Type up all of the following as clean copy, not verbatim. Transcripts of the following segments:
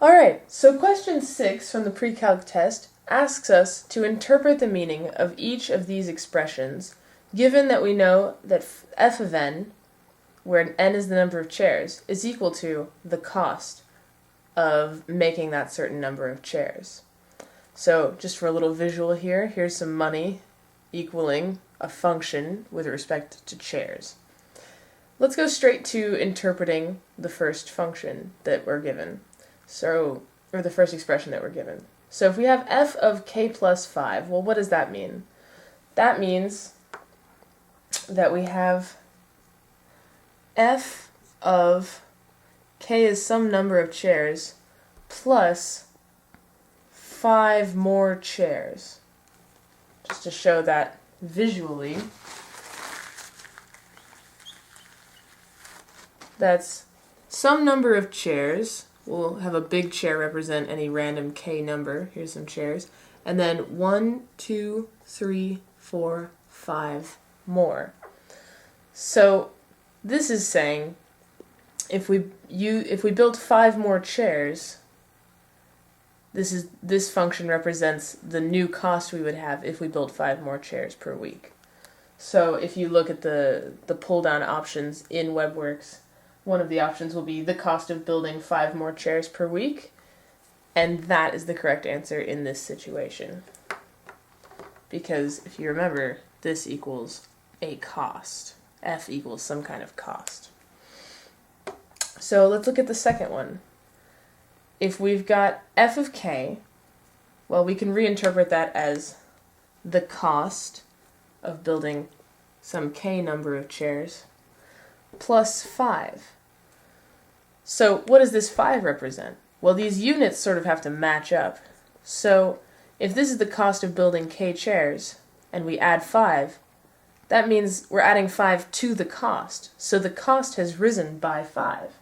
Alright, so question 6 from the pre-calc test asks us to interpret the meaning of each of these expressions, given that we know that f of n, where n is the number of chairs, is equal to the cost of making that certain number of chairs. So just for a little visual here, here's some money equaling a function with respect to chairs. Let's go straight to interpreting the first function that we're given. Or the first expression that we're given. So if we have f of k plus 5, well, what does that mean? That means that we have f of k is some number of chairs plus 5 more chairs. Just to show that visually, that's some number of chairs. We'll have a big chair represent any random k number. Here's some chairs. And then 1, 2, 3, 4, 5 more. So this is saying if we build 5 more chairs, this function represents the new cost we would have if we built 5 more chairs per week. So if you look at the pull down options in WebWorks, one of the options will be the cost of building 5 more chairs per week, and that is the correct answer in this situation. Because if you remember, this equals a cost. F equals some kind of cost. So let's look at the second one. If we've got f of k, well, we can reinterpret that as the cost of building some k number of chairs plus 5. So what does this 5 represent? Well, these units sort of have to match up. So if this is the cost of building k chairs, and we add 5, that means we're adding 5 to the cost. So the cost has risen by 5.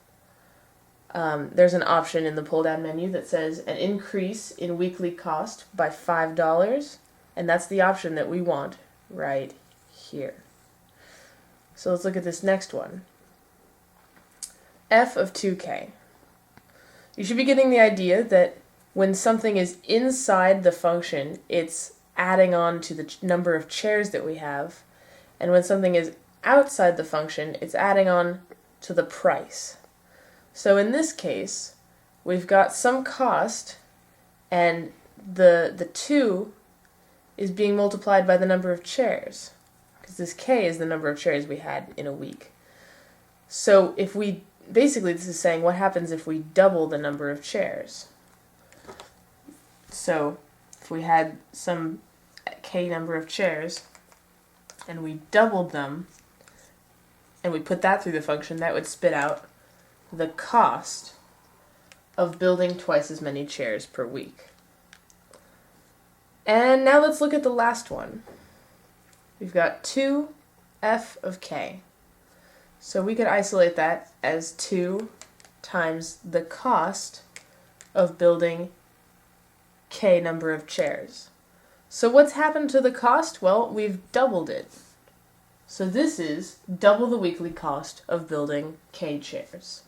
There's an option in the pull-down menu that says an increase in weekly cost by $5, and that's the option that we want right here. So let's look at this next one. F of 2k. You should be getting the idea that when something is inside the function, it's adding on to the number of chairs that we have, and when something is outside the function, it's adding on to the price. So in this case, we've got some cost, and the 2 is being multiplied by the number of chairs, because this k is the number of chairs we had in a week. So if we, basically this is saying what happens if we double the number of chairs. So if we had some k number of chairs, and we doubled them, and we put that through the function, that would spit out the cost of building twice as many chairs per week. And now let's look at the last one. We've got 2f of k. So we could isolate that as 2 times the cost of building k number of chairs. So what's happened to the cost? Well, we've doubled it. So this is double the weekly cost of building k chairs.